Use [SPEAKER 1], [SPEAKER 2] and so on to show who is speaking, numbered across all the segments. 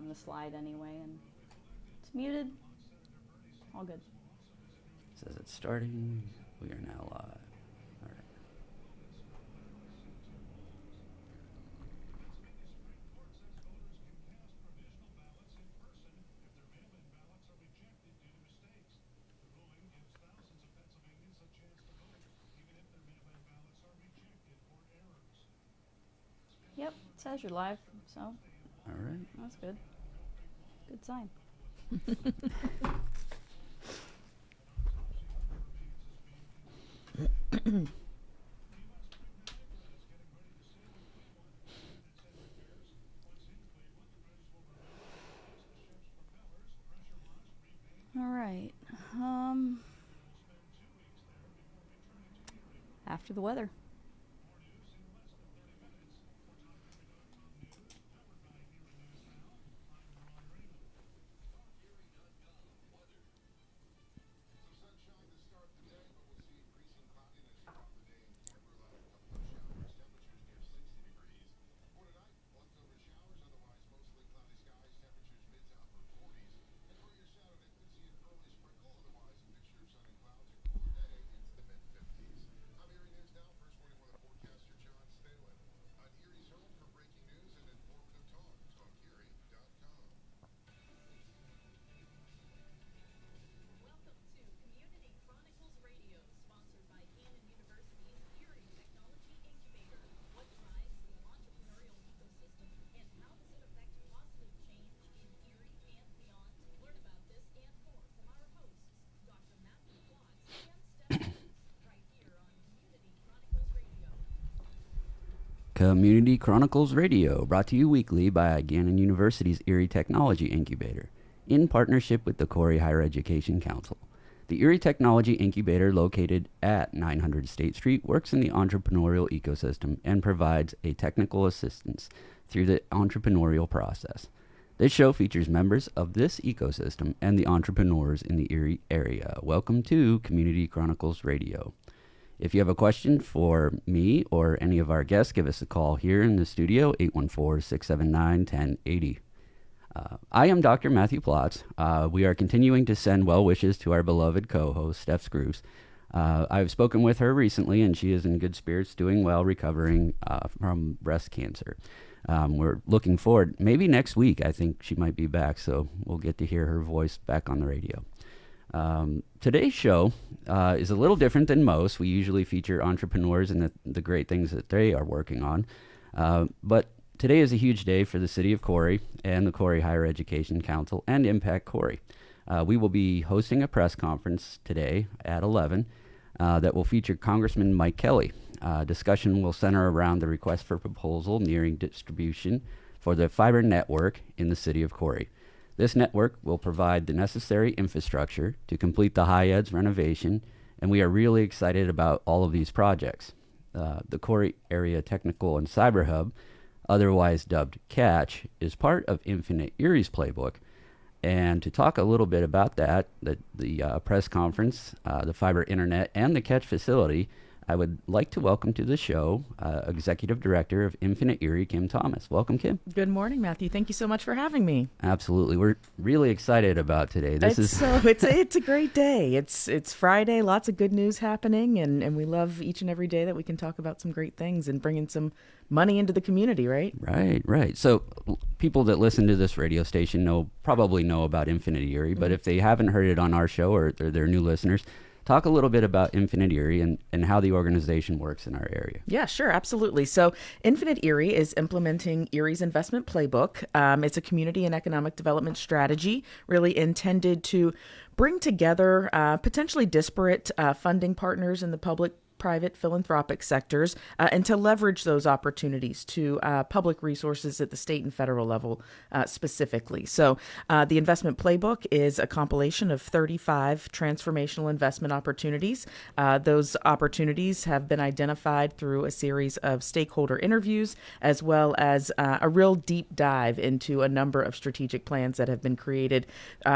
[SPEAKER 1] on the slide anyway, and it's muted. All good.
[SPEAKER 2] Says it's starting. We are now live. All right.
[SPEAKER 1] Yep, it says you're live, so
[SPEAKER 2] All right.
[SPEAKER 1] that's good. Good sign. All right. After the weather.
[SPEAKER 2] Community Chronicles Radio, brought to you weekly by Gannon University's Erie Technology Incubator, in partnership with the Corey Higher Education Council. The Erie Technology Incubator, located at 900 State Street, works in the entrepreneurial ecosystem and provides a technical assistance through the entrepreneurial process. This show features members of this ecosystem and the entrepreneurs in the Erie area. Welcome to Community Chronicles Radio. If you have a question for me or any of our guests, give us a call here in the studio, 814-679-1080. I am Dr. Matthew Plotz. We are continuing to send well wishes to our beloved co-host, Steph Screws. I've spoken with her recently, and she is in good spirits, doing well, recovering from breast cancer. We're looking forward. Maybe next week, I think she might be back, so we'll get to hear her voice back on the radio. Today's show is a little different than most. We usually feature entrepreneurs and the great things that they are working on. But today is a huge day for the city of Corey and the Corey Higher Education Council and Impact Corey. We will be hosting a press conference today at 11 that will feature Congressman Mike Kelly. Discussion will center around the request for proposal nearing distribution for the fiber network in the city of Corey. This network will provide the necessary infrastructure to complete the high eds renovation, and we are really excited about all of these projects. The Corey Area Technical and Cyber Hub, otherwise dubbed CATCH, is part of Infinite Erie's playbook. And to talk a little bit about that, the press conference, the fiber internet, and the CATCH facility, I would like to welcome to the show Executive Director of Infinite Erie, Kim Thomas. Welcome, Kim.
[SPEAKER 3] Good morning, Matthew. Thank you so much for having me.
[SPEAKER 2] Absolutely. We're really excited about today.
[SPEAKER 3] It's a great day. It's Friday, lots of good news happening, and we love each and every day that we can talk about some great things and bring in some money into the community, right?
[SPEAKER 2] Right. So people that listen to this radio station probably know about Infinite Erie, but if they haven't heard it on our show or they're new listeners, talk a little bit about Infinite Erie and how the organization works in our area.
[SPEAKER 3] Yeah, sure. Absolutely. So Infinite Erie is implementing Erie's investment playbook. It's a community and economic development strategy really intended to bring together potentially disparate funding partners in the public, private, philanthropic sectors and to leverage those opportunities to public resources at the state and federal level specifically. So the investment playbook is a compilation of 35 transformational investment opportunities. Those opportunities have been identified through a series of stakeholder interviews, as well as a real deep dive into a number of strategic plans that have been created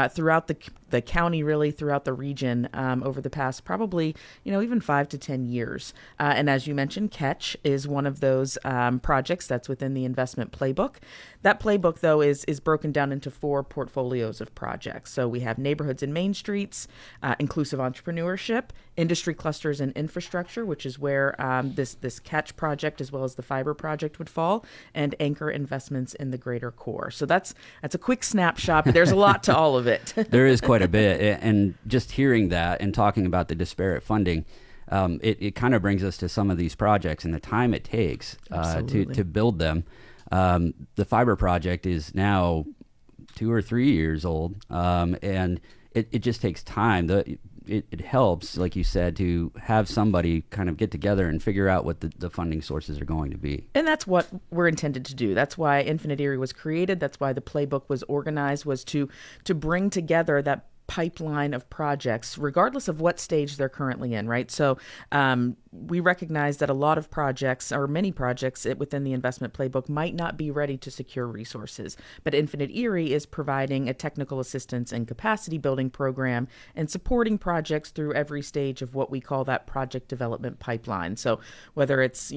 [SPEAKER 3] throughout the county, really throughout the region over the past probably, even 5 to 10 years. years. And as you mentioned, Catch is one of those projects that's within the investment playbook. That playbook, though, is broken down into 4 portfolios of projects. So we have neighborhoods and main streets, inclusive entrepreneurship, industry clusters and infrastructure, which is where this Catch project as well as the fiber project would fall, and anchor investments in the greater core. So that's a quick snapshot, but there's a lot to all of it.
[SPEAKER 2] There is quite a bit. And just hearing that and talking about the disparate funding, it kind of brings us to some of these projects and the time it takes to build them. The fiber project is now 2 or 3 years old, and it just takes time. It helps, like you said, to have somebody kind of get together and figure out what the funding sources are going to be.
[SPEAKER 3] And that's what we're intended to do. That's why Infinite Erie was created. That's why the playbook was organized, was to bring together that pipeline of projects, regardless of what stage they're currently in, right? So we recognize that a lot of projects, or many projects within the investment playbook, might not be ready to secure resources. But Infinite Erie is providing a technical assistance and capacity building program and supporting projects through every stage of what we call that project development pipeline. So whether it's,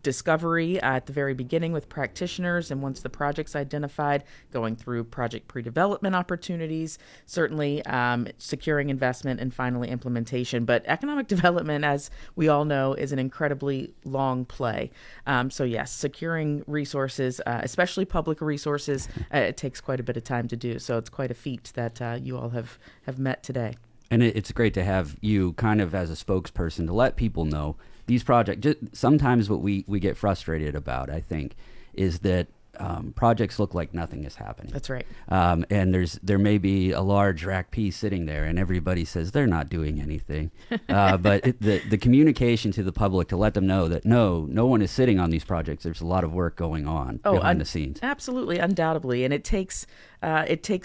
[SPEAKER 3] discovery at the very beginning with practitioners, and once the project's identified, going through project pre-development opportunities, certainly securing investment, and finally implementation. But economic development, as we all know, is an incredibly long play. So yes, securing resources, especially public resources, it takes quite a bit of time to do. So it's quite a feat that you all have met today.
[SPEAKER 2] And it's great to have you kind of as a spokesperson to let people know these projects. Sometimes what we get frustrated about, I think, is that projects look like nothing is happening.
[SPEAKER 3] That's right.
[SPEAKER 2] And there may be a large rack piece sitting there, and everybody says they're not doing anything. But the communication to the public to let them know that no one is sitting on these projects. There's a lot of work going on behind the scenes.
[SPEAKER 3] Absolutely, undoubtedly, and it takes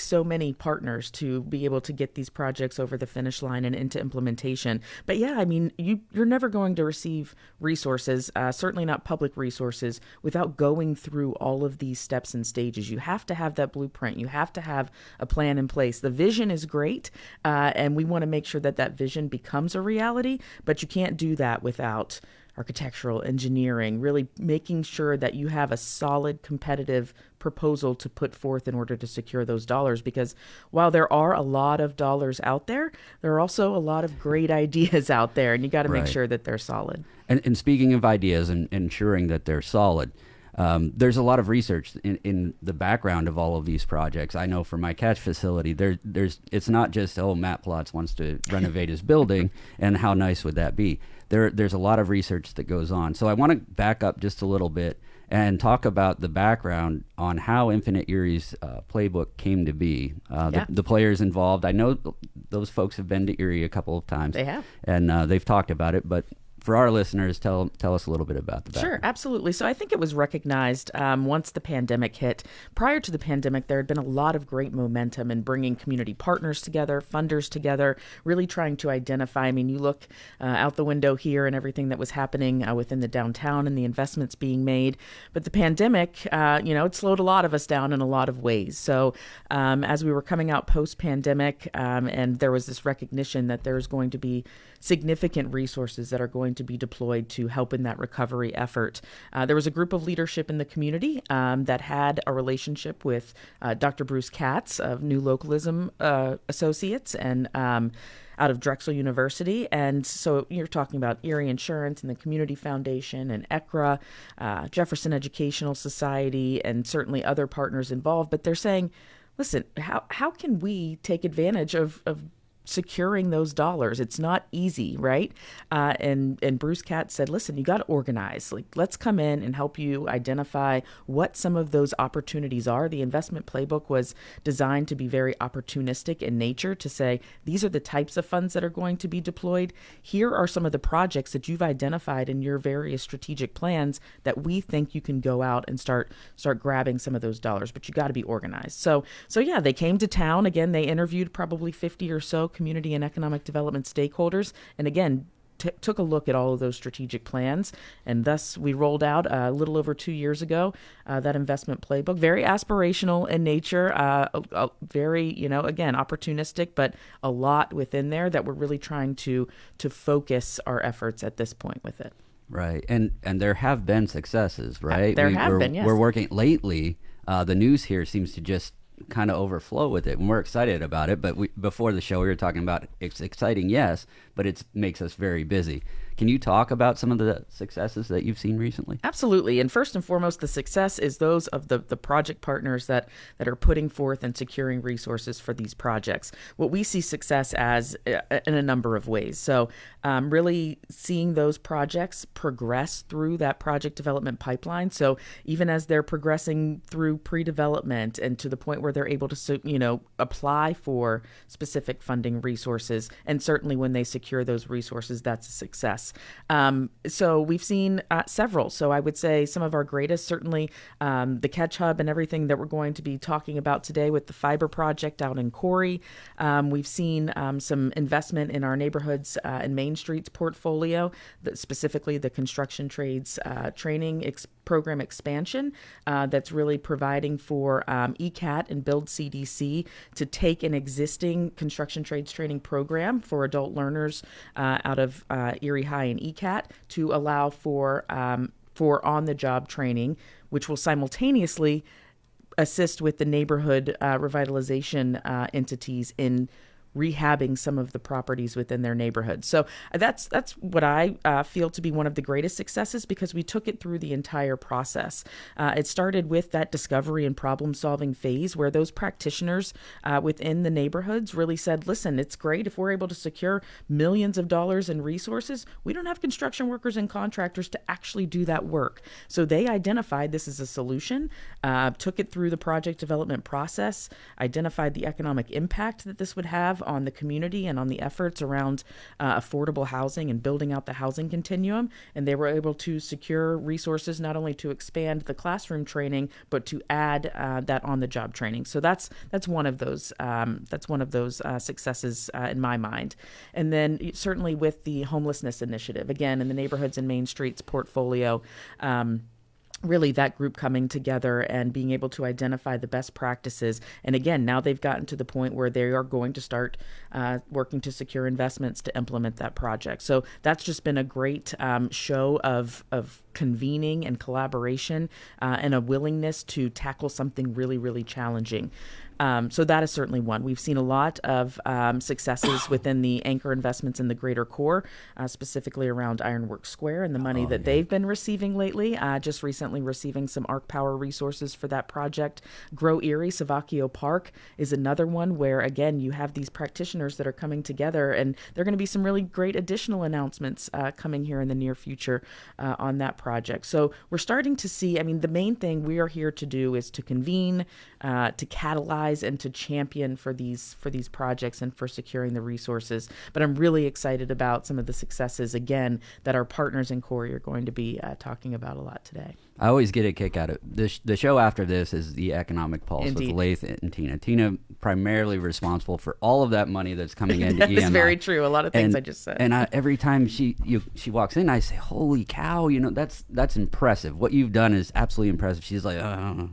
[SPEAKER 3] so many partners to be able to get these projects over the finish line and into implementation. But yeah, I mean, you're never going to receive resources, certainly not public resources, without going through all of these steps and stages. You have to have that blueprint. You have to have a plan in place. The vision is great, and we want to make sure that vision becomes a reality, but you can't do that without architectural engineering, really making sure that you have a solid competitive proposal to put forth in order to secure those dollars. Because while there are a lot of dollars out there, there are also a lot of great ideas out there, and you got to make sure that they're solid.
[SPEAKER 2] And speaking of ideas and ensuring that they're solid, there's a lot of research in the background of all of these projects. I know for my Catch facility, it's not just, Matt Plotz wants to renovate his building, and how nice would that be? There's a lot of research that goes on. So I want to back up just a little bit and talk about the background on how Infinite Erie's playbook came to be. The players involved. I know those folks have been to Erie a couple of times.
[SPEAKER 3] They have.
[SPEAKER 2] And they've talked about it, but for our listeners, tell us a little bit about the background.
[SPEAKER 3] Sure, absolutely. So I think it was recognized once the pandemic hit. Prior to the pandemic, there had been a lot of great momentum in bringing community partners together, funders together, really trying to identify. I mean, you look out the window here and everything that was happening within the downtown and the investments being made. But the pandemic, it slowed a lot of us down in a lot of ways. So as we were coming out post-pandemic, and there was this recognition that there's going to be significant resources that are going to be deployed to help in that recovery effort. There was a group of leadership in the community that had a relationship with Dr. Bruce Katz of New Localism Associates and out of Drexel University. And so you're talking about Erie Insurance and the Community Foundation and ECRA, Jefferson Educational Society, and certainly other partners involved. But they're saying, listen, how can we take advantage of securing those dollars? It's not easy, right? And Bruce Katz said, listen, you got to organize. Let's come in and help you identify what some of those opportunities are. The investment playbook was designed to be very opportunistic in nature, to say, these are the types of funds that are going to be deployed. Here are some of the projects that you've identified in your various strategic plans that we think you can go out and start grabbing some of those dollars, but you got to be organized. So yeah, they came to town. Again, they interviewed probably 50 or so community and economic development stakeholders. And again, took a look at all of those strategic plans, and thus we rolled out a little over 2 years ago that investment playbook. Very aspirational in nature, very, again, opportunistic, but a lot within there that we're really trying to focus our efforts at this point with it.
[SPEAKER 2] Right, and there have been successes, right?
[SPEAKER 3] There have been, yes.
[SPEAKER 2] We're working lately. The news here seems to just kind of overflow with it, and we're excited about it. But before the show, we were talking about it's exciting, yes, but it makes us very busy. Can you talk about some of the successes that you've seen recently?
[SPEAKER 3] Absolutely. And first and foremost, the success is those of the project partners that are putting forth and securing resources for these projects. What we see success as in a number of ways. So really seeing those projects progress through that project development pipeline. So even as they're progressing through pre-development and to the point where they're able to, apply for specific funding resources, and certainly when they secure those resources, that's a success. So we've seen several. So I would say some of our greatest, certainly the Catch Hub and everything that we're going to be talking about today with the fiber project out in Corey. We've seen some investment in our neighborhoods and Main Streets portfolio, specifically the construction trades training program expansion that's really providing for ECAT and Build CDC to take an existing construction trades training program for adult learners out of Erie High and ECAT to allow for on-the-job training, which will simultaneously assist with the neighborhood revitalization entities in rehabbing some of the properties within their neighborhood. So that's what I feel to be one of the greatest successes, because we took it through the entire process. It started with that discovery and problem-solving phase where those practitioners within the neighborhoods really said, listen, it's great if we're able to secure millions of dollars in resources. We don't have construction workers and contractors to actually do that work. So they identified this as a solution, took it through the project development process, identified the economic impact that this would have on the community and on the efforts around affordable housing and building out the housing continuum. And they were able to secure resources not only to expand the classroom training, but to add that on-the-job training. So that's one of those successes in my mind. And then certainly with the homelessness initiative, again, in the neighborhoods and Main Streets portfolio, really that group coming together and being able to identify the best practices. And again, now they've gotten to the point where they are going to start working to secure investments to implement that project. So that's just been a great show of convening and collaboration and a willingness to tackle something really, really challenging. So that is certainly one. We've seen a lot of successes within the anchor investments in the greater core, specifically around Ironworks Square and the money that they've been receiving lately, just recently receiving some ARC Power resources for that project. Grow Erie, Savacchio Park is another one where, again, you have these practitioners that are coming together, and there are going to be some really great additional announcements coming here in the near future on that project. So we're starting to see, the main thing we are here to do is to convene, to catalyze, and to champion for these projects and for securing the resources. But I'm really excited about some of the successes, again, that our partners in Corey are going to be talking about a lot today.
[SPEAKER 2] I always get a kick out of this. The show after this is the Economic Pulse
[SPEAKER 3] Indeed.
[SPEAKER 2] with Laith and Tina. Tina primarily responsible for all of that money that's coming into
[SPEAKER 3] That
[SPEAKER 2] EMI.
[SPEAKER 3] is very true. A lot of things I just said.
[SPEAKER 2] And every time she walks in, I say, "Holy cow! That's impressive. What you've done is absolutely impressive." She's like, "Oh,"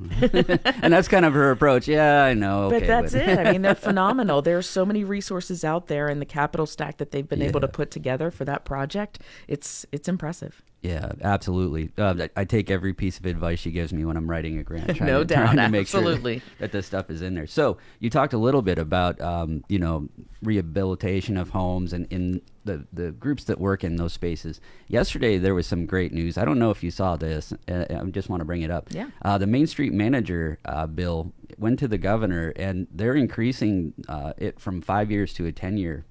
[SPEAKER 2] and that's kind of her approach. Yeah, I know.
[SPEAKER 3] But
[SPEAKER 2] okay,
[SPEAKER 3] that's it. They're phenomenal. There are so many resources out there, and the capital stack that they've been able to put together for that project, it's impressive.
[SPEAKER 2] Yeah, absolutely. I take every piece of advice she gives me when I'm writing a grant.
[SPEAKER 3] No doubt,
[SPEAKER 2] trying to make
[SPEAKER 3] absolutely.
[SPEAKER 2] sure that this stuff is in there. So you talked a little bit about, rehabilitation of homes and in the groups that work in those spaces. Yesterday, there was some great news. I don't know if you saw this. I just want to bring it up.
[SPEAKER 3] Yeah.
[SPEAKER 2] The Main Street Manager bill went to the governor, and they're increasing it from 5 years to a 10-year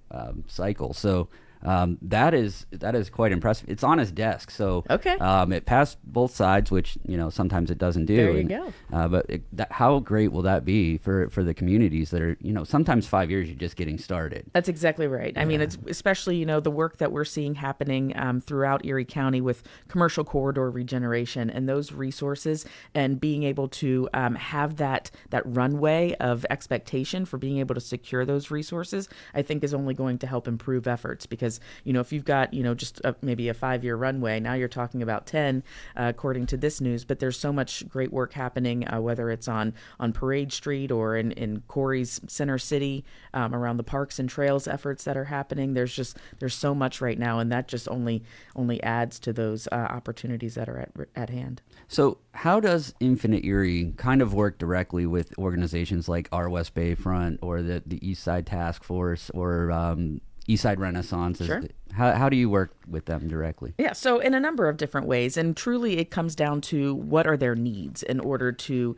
[SPEAKER 2] cycle. So that is quite impressive. It's on his desk, so
[SPEAKER 3] okay.
[SPEAKER 2] It passed both sides, which sometimes it doesn't do.
[SPEAKER 3] There you go.
[SPEAKER 2] But how great will that be for the communities that are sometimes 5 years you're just getting started.
[SPEAKER 3] That's exactly right. I mean, it's especially the work that we're seeing happening throughout Erie County with commercial corridor regeneration and those resources, and being able to have that runway of expectation for being able to secure those resources, I think is only going to help improve efforts, because because, if you've got, just maybe a 5-year runway, now you're talking about 10, according to this news. But there's so much great work happening, whether it's on Parade Street or in Corey's Center City, around the parks and trails efforts that are happening. There's so much right now, and that just only adds to those opportunities that are at hand.
[SPEAKER 2] So how does Infinite Erie kind of work directly with organizations like our West Bayfront or the East Side Task Force or East Side Renaissance?
[SPEAKER 3] Sure.
[SPEAKER 2] How do you work with them directly?
[SPEAKER 3] Yeah, so in a number of different ways, and truly it comes down to what are their needs in order to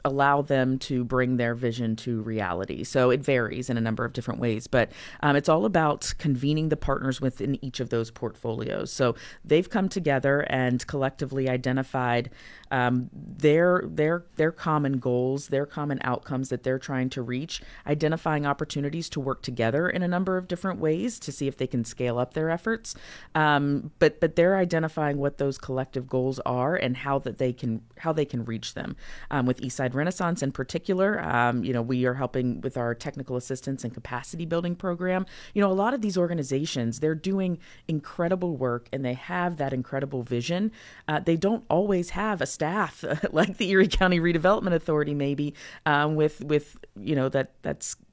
[SPEAKER 3] allow them to bring their vision to reality. So it varies in a number of different ways, but it's all about convening the partners within each of those portfolios. So they've come together and collectively identified their common goals, their common outcomes that they're trying to reach, identifying opportunities to work together in a number of different ways to see if they can scale up their efforts. But they're identifying what those collective goals are and how they can reach them. With Eastside Renaissance in particular, we are helping with our technical assistance and capacity building program. A lot of these organizations, they're doing incredible work and they have that incredible vision. They don't always have a staff like the Erie County Redevelopment Authority, maybe,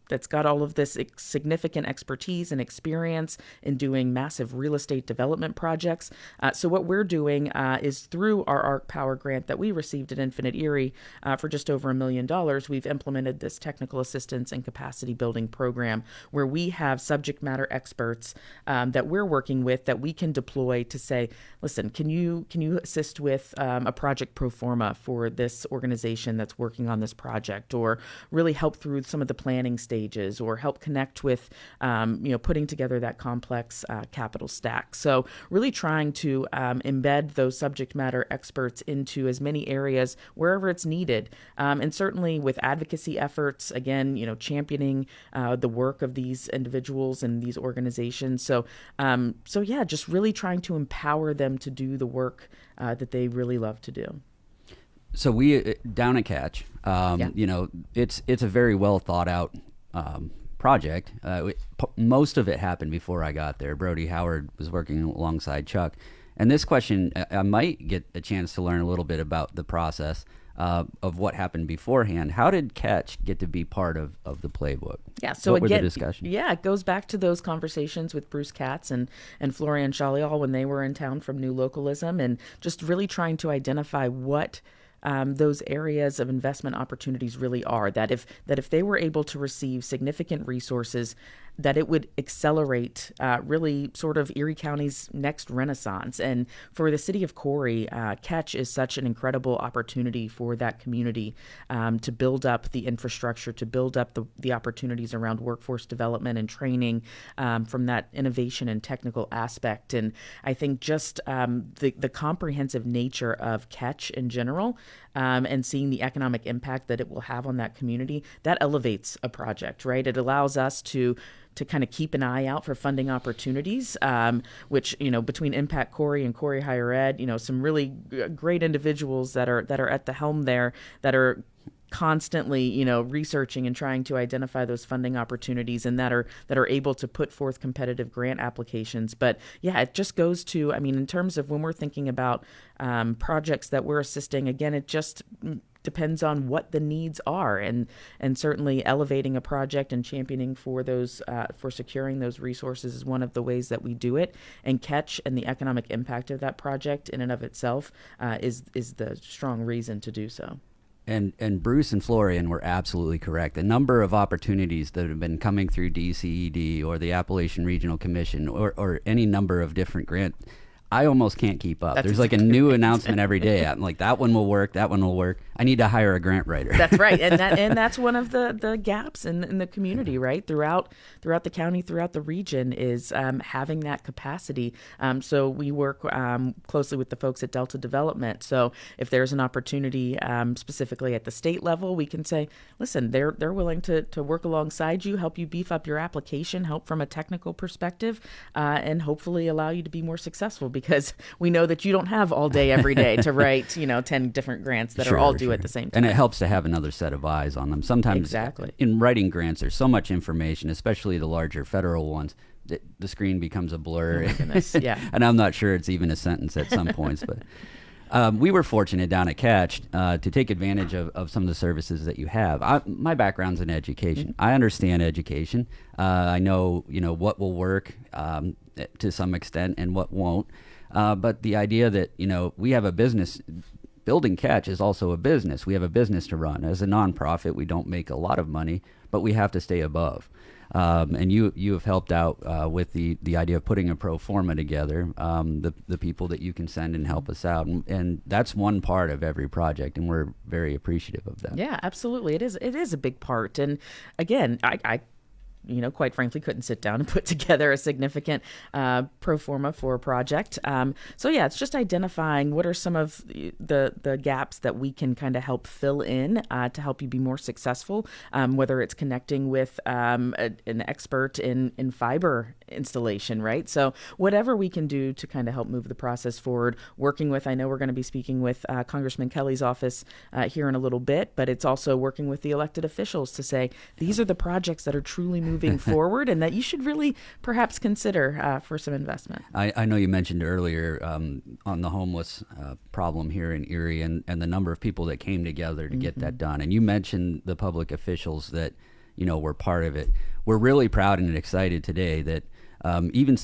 [SPEAKER 3] that's got all of this significant expertise and experience in doing massive real estate development projects. So what we're doing is through our ARC Power grant that we received at Infinite Erie for just over $1 million, we've implemented this technical assistance and capacity building program where we have subject matter experts that we're working with that we can deploy to say, listen, can you assist with a project pro forma for this organization that's working on this project, or really help through some of the planning stages, or help connect with, putting together that complex capital stack. So really trying to embed those subject matter experts into as many areas wherever it's needed. And certainly with advocacy efforts, again, championing the work of these individuals and these organizations. So just really trying to empower them to do the work that they really love to do.
[SPEAKER 2] So we down at Catch, it's a very well thought out project. Most of it happened before I got there. Brody Howard was working alongside Chuck. And this question, I might get a chance to learn a little bit about the process of what happened beforehand. How did Catch get to be part of the playbook?
[SPEAKER 3] Yeah, so
[SPEAKER 2] what
[SPEAKER 3] again,
[SPEAKER 2] were the discussions?
[SPEAKER 3] Yeah, it goes back to those conversations with Bruce Katz and Florian Chaliol when they were in town from New Localism, and just really trying to identify what those areas of investment opportunities really are. That if they were able to receive significant resources, that it would accelerate really sort of Erie County's next renaissance. And for the city of Corey, Catch is such an incredible opportunity for that community to build up the infrastructure, to build up the opportunities around workforce development and training from that innovation and technical aspect. And I think just the comprehensive nature of Catch in general, and seeing the economic impact that it will have on that community, that elevates a project, right? It allows us to kind of keep an eye out for funding opportunities, which, between Impact Corey and Corey Higher Ed, some really great individuals that are at the helm there that are constantly, researching and trying to identify those funding opportunities, and that are able to put forth competitive grant applications. But yeah, it just goes to, in terms of when we're thinking about projects that we're assisting, again, it just depends on what the needs are, and certainly elevating a project and championing for those for securing those resources is one of the ways that we do it. And Catch and the economic impact of that project in and of itself is the strong reason to do so.
[SPEAKER 2] And Bruce and Florian were absolutely correct. The number of opportunities that have been coming through DCED or the Appalachian Regional Commission or any number of different grants, I almost can't keep up. There's like a new announcement every day. I'm like, that one will work. That one will work. I need to hire a grant writer.
[SPEAKER 3] That's right. And that's one of the gaps in the community, right? Throughout the county, throughout the region, is having that capacity. So we work closely with the folks at Delta Development. So if there's an opportunity specifically at the state level, we can say, listen, they're willing to work alongside you, help you beef up your application, help from a technical perspective, and hopefully allow you to be more successful, because we know that you don't have all day every day to write 10 different grants that are all due at the same time.
[SPEAKER 2] And it helps to have another set of eyes on them. Sometimes
[SPEAKER 3] exactly.
[SPEAKER 2] In writing grants, there's so much information, especially the larger federal ones. the screen becomes a blur.
[SPEAKER 3] Oh my goodness, yeah.
[SPEAKER 2] And I'm not sure it's even a sentence at some points, but we were fortunate down at Catch to take advantage of some of the services that you have. My background's in education. I understand education. I know, what will work to some extent and what won't. But the idea that, we have a business, building Catch is also a business. We have a business to run. As a nonprofit, we don't make a lot of money, but we have to stay above. And you have helped out with the idea of putting a pro forma together, the people that you can send and help us out. And that's one part of every project, and we're very appreciative of that.
[SPEAKER 3] Yeah, absolutely. It is a big part. And again, I quite frankly, couldn't sit down and put together a significant pro forma for a project. So yeah, it's just identifying what are some of the gaps that we can kind of help fill in to help you be more successful, whether it's connecting with an expert in fiber installation, right? So whatever we can do to kind of help move the process forward, working with, I know we're going to be speaking with Congressman Kelly's office here in a little bit, but it's also working with the elected officials to say, these are the projects that are truly moving forward and that you should really perhaps consider for some investment.
[SPEAKER 2] I know you mentioned earlier on the homeless problem here in Erie and the number of people that came together to get that done. And you mentioned the public officials that, were part of it. We're really proud and excited today that even,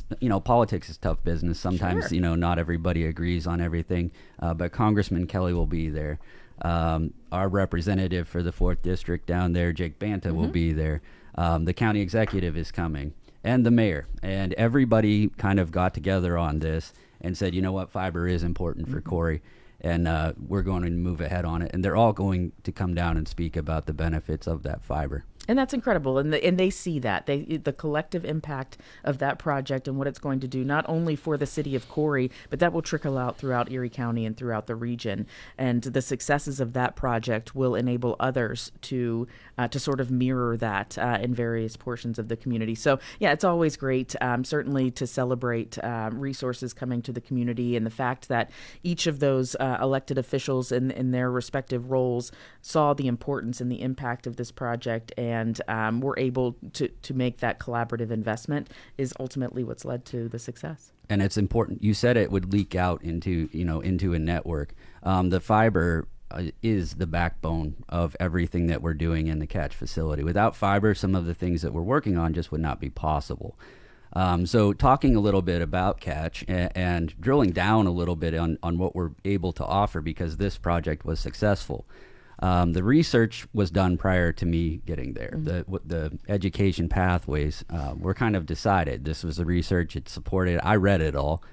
[SPEAKER 2] politics is tough business. Sometimes,
[SPEAKER 3] Sure.
[SPEAKER 2] Not everybody agrees on everything, but Congressman Kelly will be there. Our representative for the 4th District down there, Jake Banta, will be there. The county executive is coming, and the mayor, and everybody kind of got together on this and said, you know what, fiber is important for Corey, and we're going to move ahead on it. And they're all going to come down and speak about the benefits of that fiber.
[SPEAKER 3] And that's incredible. And they see that. The collective impact of that project and what it's going to do, not only for the city of Corey, but that will trickle out throughout Erie County and throughout the region. And the successes of that project will enable others to sort of mirror that in various portions of the community. So, yeah, it's always great, certainly to celebrate resources coming to the community and the fact that each of those elected officials in their respective roles saw the importance and the impact of this project and we're able to make that collaborative investment is ultimately what's led to the success.
[SPEAKER 2] And it's important. You said it would leak out into a network. The fiber is the backbone of everything that we're doing in the Catch facility. Without fiber, some of the things that we're working on just would not be possible. So talking a little bit about Catch and drilling down a little bit on what we're able to offer because this project was successful. The research was done prior to me getting there. The education pathways were kind of decided. This was the research. It's supported. I read it all.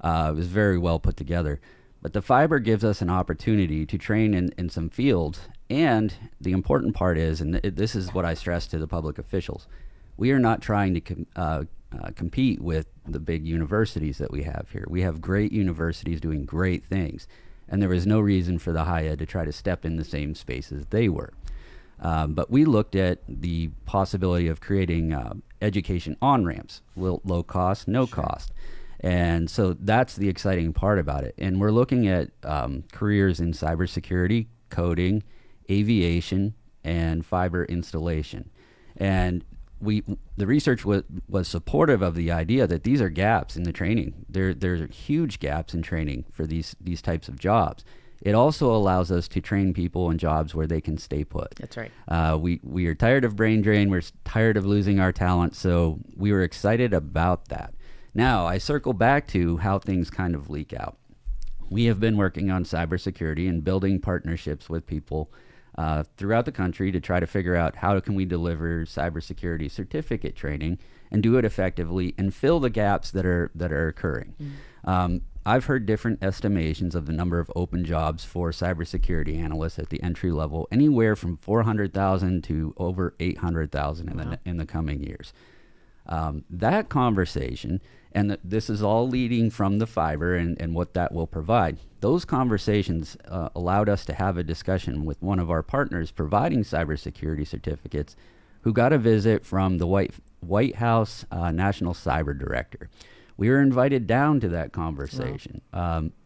[SPEAKER 2] It was very well put together. But the fiber gives us an opportunity to train in some fields. And the important part is, and this is what I stress to the public officials, we are not trying to compete with the big universities that we have here. We have great universities doing great things. And there was no reason for the high ed to try to step in the same spaces they were. But we looked at the possibility of creating education on-ramps, low cost, no cost. And so that's the exciting part about it. And we're looking at careers in cybersecurity, coding, aviation, and fiber installation. And the research was supportive of the idea that these are gaps in the training. There's huge gaps in training for these types of jobs. It also allows us to train people in jobs where they can stay put.
[SPEAKER 3] That's right.
[SPEAKER 2] We are tired of brain drain. We're tired of losing our talent. So we were excited about that. Now, I circle back to how things kind of leak out. We have been working on cybersecurity and building partnerships with people throughout the country to try to figure out how can we deliver cybersecurity certificate training and do it effectively and fill the gaps that are occurring. I've heard different estimations of the number of open jobs for cybersecurity analysts at the entry level, anywhere from 400,000 to over 800,000 in the coming years. That conversation, and this is all leading from the fiber and what that will provide. Those conversations allowed us to have a discussion with one of our partners providing cybersecurity certificates who got a visit from the White House National Cyber Director. we were invited down to that conversation.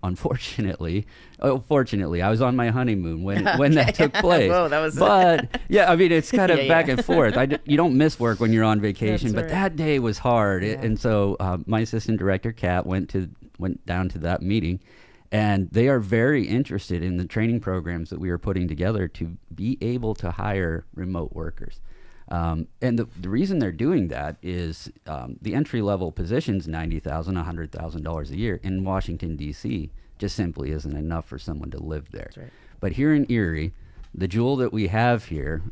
[SPEAKER 2] Unfortunately, fortunately, I was on my honeymoon when that took place.
[SPEAKER 3] Whoa, that was.
[SPEAKER 2] But yeah, I mean, it's kind of
[SPEAKER 3] Yeah,
[SPEAKER 2] back
[SPEAKER 3] yeah.
[SPEAKER 2] and forth. You don't miss work when you're on vacation,
[SPEAKER 3] That's
[SPEAKER 2] but
[SPEAKER 3] right.
[SPEAKER 2] that day was hard.
[SPEAKER 3] Yeah.
[SPEAKER 2] And so my assistant director, Kat, went down to that meeting. And they are very interested in the training programs that we are putting together to be able to hire remote workers. And the reason they're doing that is the entry-level positions, $90,000, $100,000 a year in Washington, D.C., just simply isn't enough for someone to live there.
[SPEAKER 3] That's right.
[SPEAKER 2] But here in Erie, the jewel that we have here,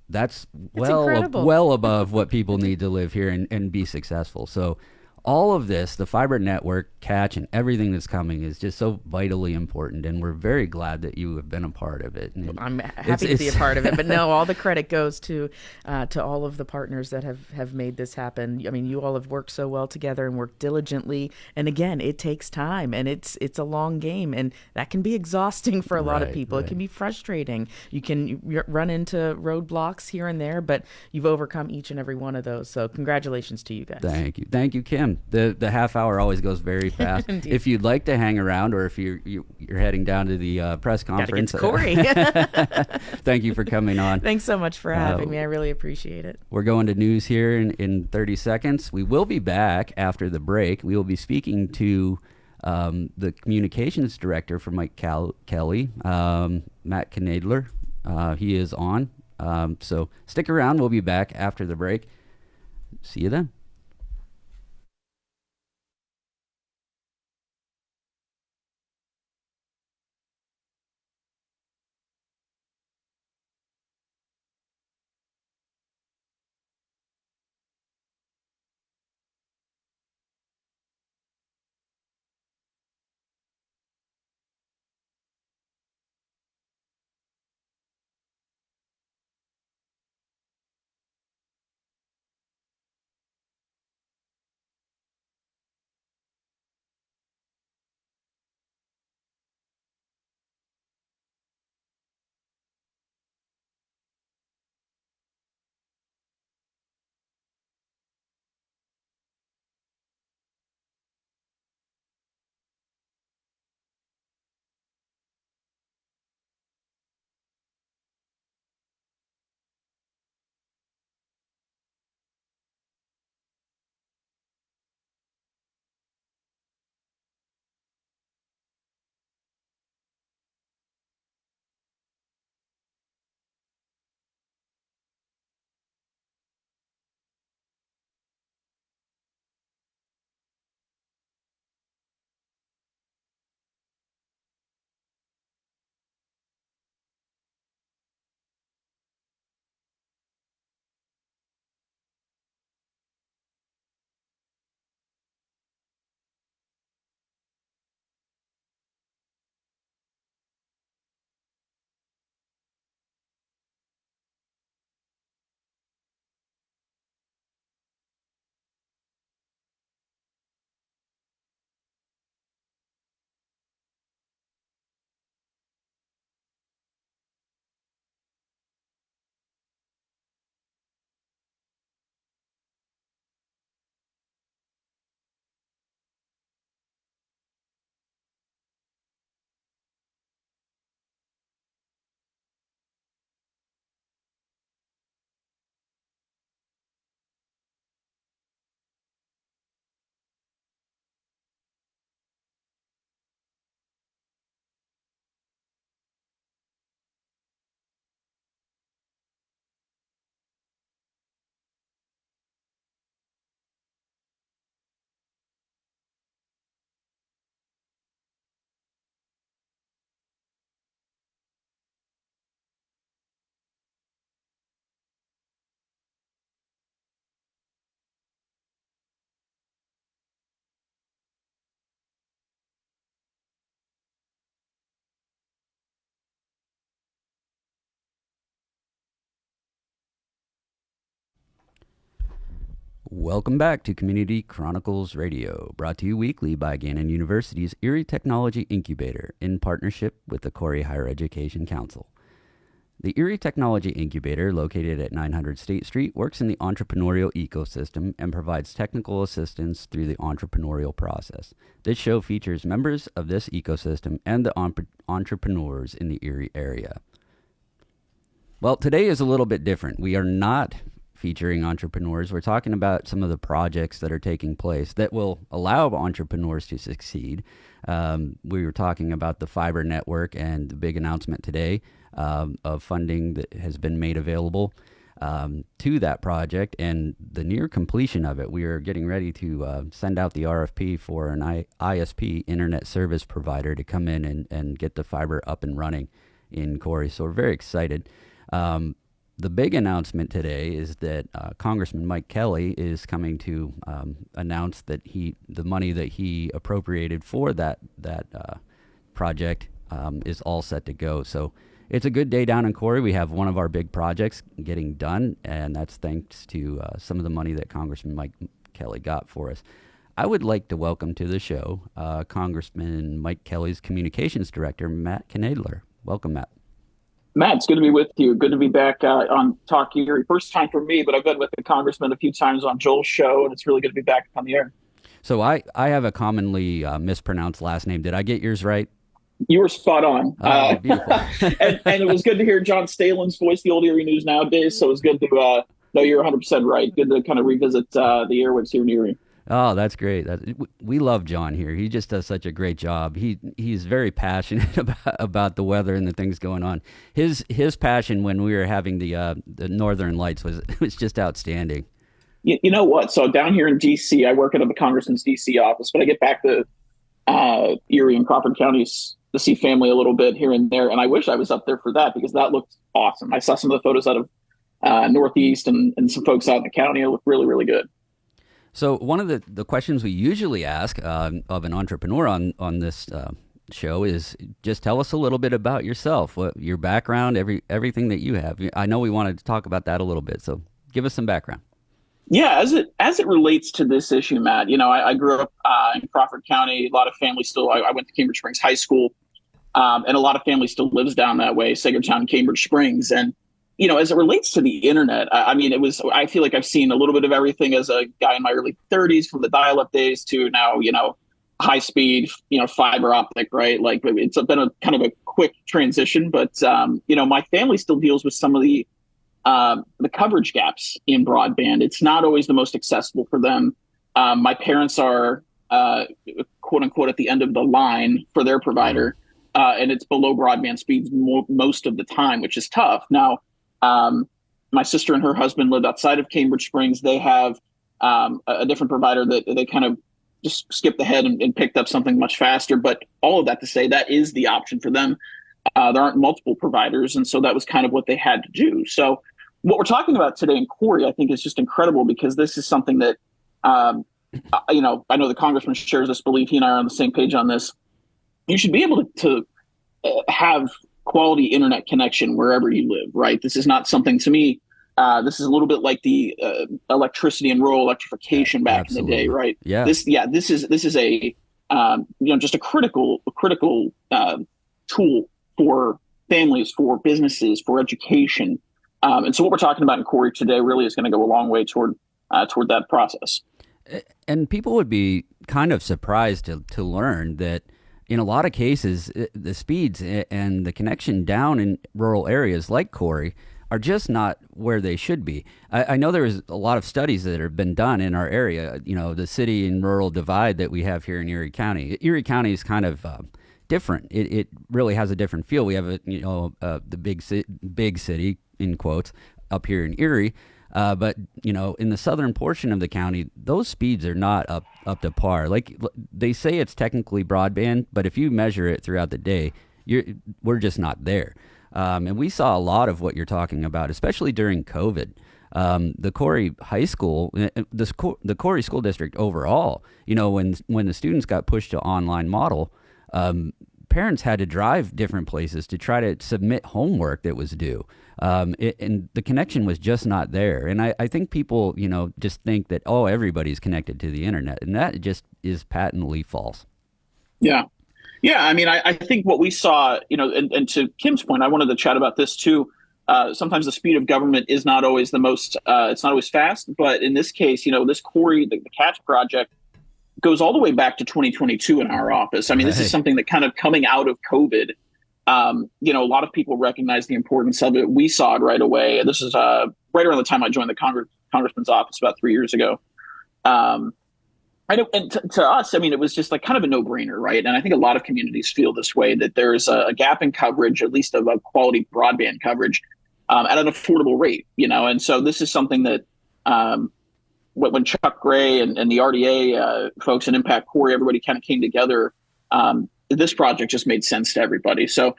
[SPEAKER 2] that's
[SPEAKER 3] incredible.
[SPEAKER 2] well above what people need to live here and be successful. So all of this, the fiber network, catch, and everything that's coming is just so vitally important, and we're very glad that you have been a part of it. And
[SPEAKER 3] I'm happy to be a part of it, but no, all the credit goes to all of the partners that have made this happen. I mean, you all have worked so well together and worked diligently, and again, it takes time, and it's a long game, and that can be exhausting for a lot of people. It can be frustrating. You can run into roadblocks here and there, but you've overcome each and every one of those. So congratulations to you guys.
[SPEAKER 2] Thank you, Kim. The half hour always goes very fast. If you'd like to hang around, or if you're heading down to the press conference,
[SPEAKER 3] gotta get to Corey.
[SPEAKER 2] Thank you for coming on.
[SPEAKER 3] Thanks so much for having me. I really appreciate it.
[SPEAKER 2] We're going to news here in 30 seconds. We will be back after the break. We will be speaking to the communications director for Mike Kelly, Matt Knadler. He is on. So stick around. We'll be back after the break. See you then. Welcome back to Community Chronicles Radio, brought to you weekly by Gannon University's Erie Technology Incubator in partnership with the Corey Higher Education Council. The Erie Technology Incubator, located at 900 State Street, works in the entrepreneurial ecosystem and provides technical assistance through the entrepreneurial process. This show features members of this ecosystem and the entrepreneurs in the Erie area. Well, today is a little bit different. We are not featuring entrepreneurs. We're talking about some of the projects that are taking place that will allow entrepreneurs to succeed. We were talking about the fiber network and the big announcement today of funding that has been made available to that project and the near completion of it. We are getting ready to send out the RFP for an ISP, internet service provider, to come in and get the fiber up and running in Corey. So we're very excited. The big announcement today is that Congressman Mike Kelly is coming to announce that the money that he appropriated for that project is all set to go. So it's a good day down in Corey. We have one of our big projects getting done, and that's thanks to some of the money that Congressman Mike Kelly got for us. I would like to welcome to the show Congressman Mike Kelly's Communications Director, Matt Knadler. Welcome, Matt.
[SPEAKER 4] Matt, it's good to be with you. Good to be back on Talk Erie. First time for me, but I've been with the congressman a few times on Joel's show, and it's really good to be back on the air.
[SPEAKER 2] So I have a commonly mispronounced last name. Did I get yours right?
[SPEAKER 4] You were spot on.
[SPEAKER 2] Beautiful.
[SPEAKER 4] and it was good to hear John Stalin's voice, the old Erie News nowadays, so it was good to know you're 100% right. Good to kind of revisit the airwaves here in Erie.
[SPEAKER 2] Oh, that's great. We love John here. He just does such a great job. He's very passionate about the weather and the things going on. His passion when we were having the Northern Lights was just outstanding.
[SPEAKER 4] You know what? So down here in D.C., I work out of the congressman's D.C. office, but I get back to Erie and Crawford counties to see family a little bit here and there. And I wish I was up there for that because that looked awesome. I saw some of the photos out of Northeast and some folks out in the county. It looked really, really good.
[SPEAKER 2] So one of the questions we usually ask of an entrepreneur on this show is just tell us a little bit about yourself, your background, everything that you have. I know we wanted to talk about that a little bit, so give us some background.
[SPEAKER 4] Yeah, as it relates to this issue, Matt, I grew up in Crawford County. A lot of family still. I went to Cambridge Springs High School, and a lot of family still lives down that way, Sagertown, Cambridge Springs, and as it relates to the internet, I feel like I've seen a little bit of everything as a guy in my early 30s, from the dial-up days to now, high speed, fiber optic, right? Like it's been a kind of a quick transition, but my family still deals with some of the coverage gaps in broadband. It's not always the most accessible for them. My parents are quote unquote at the end of the line for their provider, and it's below broadband speeds most of the time, which is tough. Now, my sister and her husband live outside of Cambridge Springs. They have a different provider that they kind of just skipped ahead and picked up something much faster. But all of that to say, that is the option for them. There aren't multiple providers, and so that was kind of what they had to do. So what we're talking about today in Corey, I think, is just incredible because this is something that, I know the congressman shares this belief. He and I are on the same page on this. You should be able to have quality internet connection wherever you live, right? This is not something, to me, this is a little bit like the electricity and rural electrification back
[SPEAKER 2] Absolutely.
[SPEAKER 4] in the day, right?
[SPEAKER 2] Yeah.
[SPEAKER 4] This is a just a critical tool for families, for businesses, for education, and so what we're talking about in Corey today really is going to go a long way toward that process.
[SPEAKER 2] And people would be kind of surprised to learn that in a lot of cases, the speeds and the connection down in rural areas like Corey are just not where they should be. I know there's a lot of studies that have been done in our area, the city and rural divide that we have here in Erie County. Erie County is kind of different. It really has a different feel. We have the big city in quotes up here in Erie. But in the southern portion of the county, those speeds are not up to par. Like they say it's technically broadband, but if you measure it throughout the day, we're just not there. And we saw a lot of what you're talking about, especially during COVID. The Corey High School, the Corey School District overall, when the students got pushed to online model, parents had to drive different places to try to submit homework that was due. And the connection was just not there. And I think people, just think that, everybody's connected to the internet. And that just is patently false.
[SPEAKER 4] Yeah. Yeah. I mean, I think what we saw, and to Kim's point, I wanted to chat about this too. sometimes the speed of government is not always the most, it's not always fast. But in this case, this Corey, the Catch Project, goes all the way back to 2022 in our office. I mean, this is something that kind of coming out of COVID, a lot of people recognize the importance of it. We saw it right away. This is right around the time I joined the congressman's office about 3 years ago. And to us, I mean, it was just like kind of a no-brainer, right? And I think a lot of communities feel this way, that there's a gap in coverage, at least of a quality broadband coverage, at an affordable rate, And so this is something that when Chuck Gray and the RDA folks and Impact Corey, everybody kind of came together, this project just made sense to everybody. So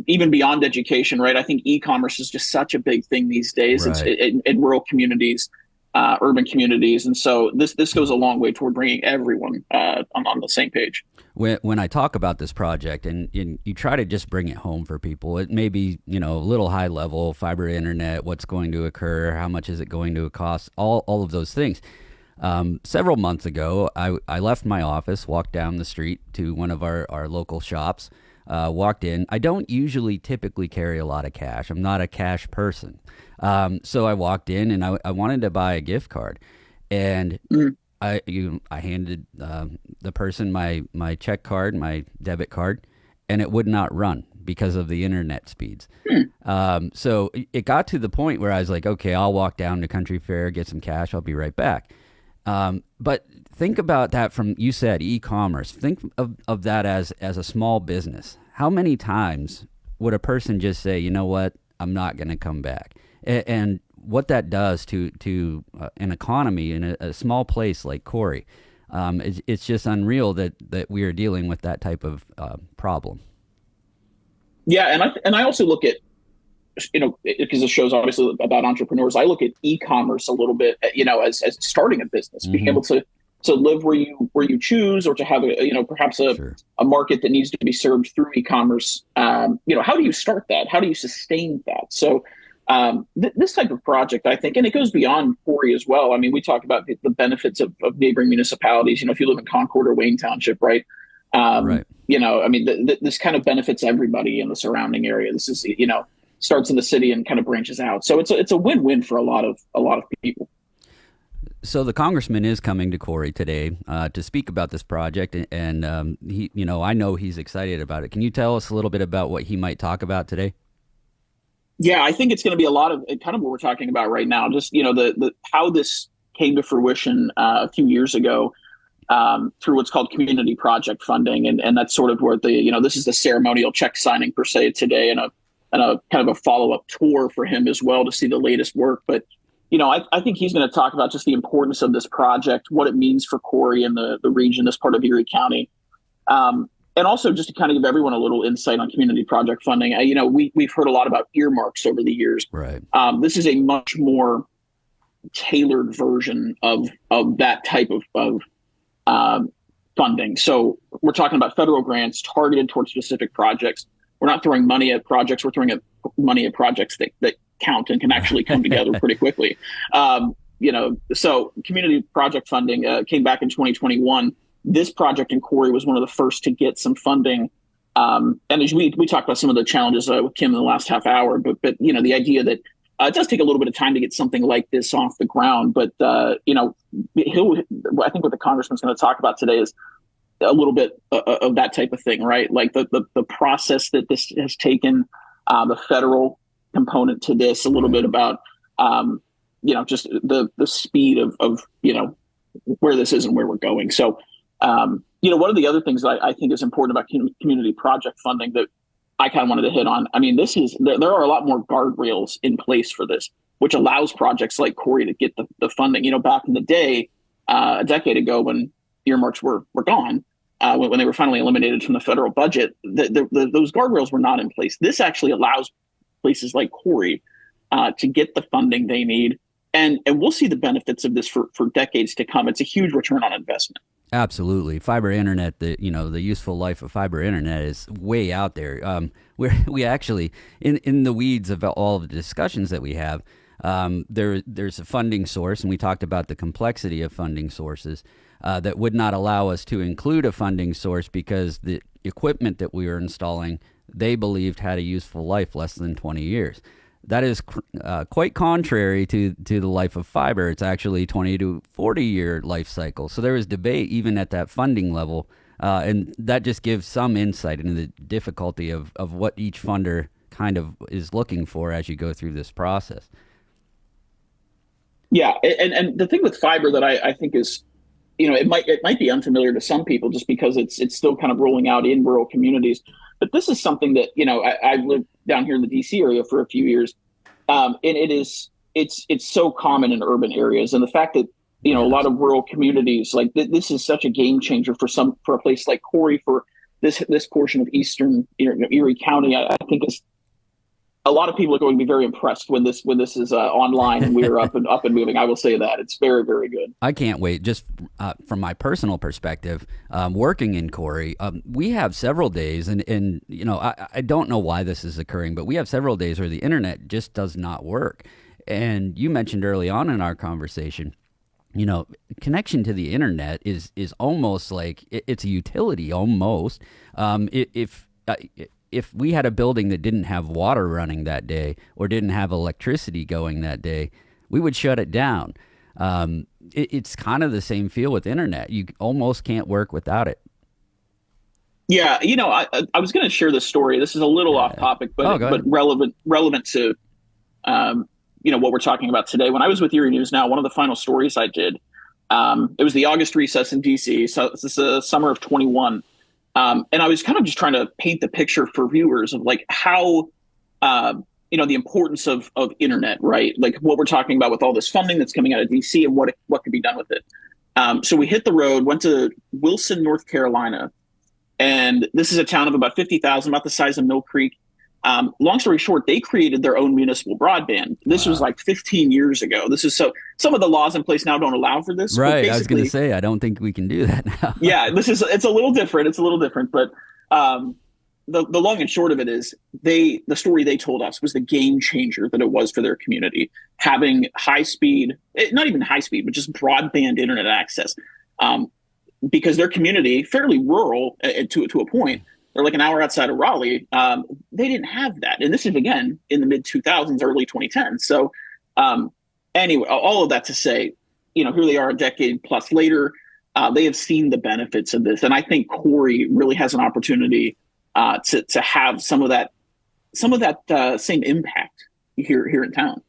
[SPEAKER 4] even beyond education, right? I think e-commerce is just such a big thing these days. Right. It's in rural communities, urban communities. And so this goes a long way toward bringing everyone on the same page.
[SPEAKER 2] When I talk about this project and you try to just bring it home for people, it may be, a little high level, fiber internet, what's going to occur, how much is it going to cost, all of those things. Several months ago, I left my office, walked down the street to one of our local shops, walked in. I don't usually typically carry a lot of cash. I'm not a cash person. So I walked in and I wanted to buy a gift card, and I handed the person my check card, my debit card, and it would not run because of the internet speeds. So it got to the point where I was like, okay, I'll walk down to Country Fair, get some cash. I'll be right back. But think about that from, you said e-commerce. Think of that as a small business. How many times would a person just say, you know what, I'm not going to come back? And what that does to an economy in a small place like Corey, it's just unreal that we are dealing with that type of problem.
[SPEAKER 4] Yeah, and I also look at, because the show's obviously about entrepreneurs, I look at e-commerce a little bit, as starting a business, being able to live where you choose, or to have perhaps a market that needs to be served through e-commerce. How do you start that? How do you sustain that? So this type of project, I think, and it goes beyond Corey as well. I mean, we talk about the benefits of neighboring municipalities. If you live in Concord or Wayne Township, right? Right. I mean, this kind of benefits everybody in the surrounding area. This is, starts in the city and kind of branches out. So it's a win-win for a lot of people.
[SPEAKER 2] So the congressman is coming to Corey today to speak about this project, and he, I know he's excited about it. Can you tell us a little bit about what he might talk about today?
[SPEAKER 4] Yeah, I think it's going to be a lot of kind of what we're talking about right now. Just the how this came to fruition a few years ago through what's called community project funding, and that's sort of where this is the ceremonial check signing per se today, and a kind of a follow-up tour for him as well to see the latest work. But, I think he's going to talk about just the importance of this project, what it means for Corey and the region, this part of Erie County. And also just to kind of give everyone a little insight on community project funding. We've heard a lot about earmarks over the years.
[SPEAKER 2] Right.
[SPEAKER 4] This is a much more tailored version of that type of funding. So we're talking about federal grants targeted towards specific projects. We're not throwing money at projects. We're throwing money at projects that count and can actually come together pretty quickly. So community project funding came back in 2021. This project in Corey was one of the first to get some funding. And as we talked about some of the challenges with Kim in the last half hour, but the idea that it does take a little bit of time to get something like this off the ground. But, I think what the congressman's going to talk about today is a little bit of that type of thing, right? Like the process that this has taken, the federal component to this, a little bit about, just the speed of where this is and where we're going. So, one of the other things that I think is important about community project funding that I kind of wanted to hit on, I mean, there are a lot more guardrails in place for this, which allows projects like Corey to get the funding. Back in the day, a decade ago, when earmarks were gone, when they were finally eliminated from the federal budget, those guardrails were not in place. This actually allows places like Corey to get the funding they need. And we'll see the benefits of this for decades to come. It's a huge return on investment.
[SPEAKER 2] Absolutely. Fiber internet, the useful life of fiber internet is way out there. We actually, in the weeds of all of the discussions that we have, there's a funding source, and we talked about the complexity of funding sources that would not allow us to include a funding source because the equipment that we were installing, they believed had a useful life less than 20 years. That is quite contrary to the life of fiber. It's actually 20 to 40 year life cycle. So there was debate even at that funding level. And that just gives some insight into the difficulty of what each funder kind of is looking for as you go through this process.
[SPEAKER 4] Yeah. And the thing with fiber that I think is, it might be unfamiliar to some people just because it's still kind of rolling out in rural communities. But this is something that, I've lived down here in the DC area for a few years. And it's so common in urban areas. And the fact that, a lot of rural communities, like this is such a game changer for a place like Corey, for this portion of Eastern Erie County, I think is a lot of people are going to be very impressed when this is online and we're up and moving. I will say that it's very, very good.
[SPEAKER 2] I can't wait. Just from my personal perspective, working in Corey, we have several days, and I don't know why this is occurring, but we have several days where the internet just does not work. And you mentioned early on in our conversation, connection to the internet is almost like it's a utility almost. If we had a building that didn't have water running that day or didn't have electricity going that day, we would shut it down. It's kind of the same feel with internet. You almost can't work without it.
[SPEAKER 4] Yeah, I was going to share this story. This is a little off topic, but relevant to what we're talking about today. When I was with Erie News Now, one of the final stories I did, it was the August recess in DC. So this is the summer of 21. And I was kind of just trying to paint the picture for viewers of like how, the importance of internet, right? Like what we're talking about with all this funding that's coming out of DC and what can be done with it. So we hit the road, went to Wilson, North Carolina. And this is a town of about 50,000, about the size of Mill Creek. Long story short, they created their own municipal broadband. This was like 15 years ago. This is some of the laws in place now don't allow for this.
[SPEAKER 2] Right. I was going to say, I don't think we can do that now.
[SPEAKER 4] Yeah, it's a little different. But the long and short of it is the story they told us was the game changer that it was for their community, having high speed, not even high speed, but just broadband internet access. Because their community, fairly rural to a point, they're like an hour outside of Raleigh. They didn't have that. And this is, again, in the mid 2000s, early 2010s. So anyway, all of that to say, here they are a decade plus later. They have seen the benefits of this. And I think Corey really has an opportunity to have some of that same impact here in town.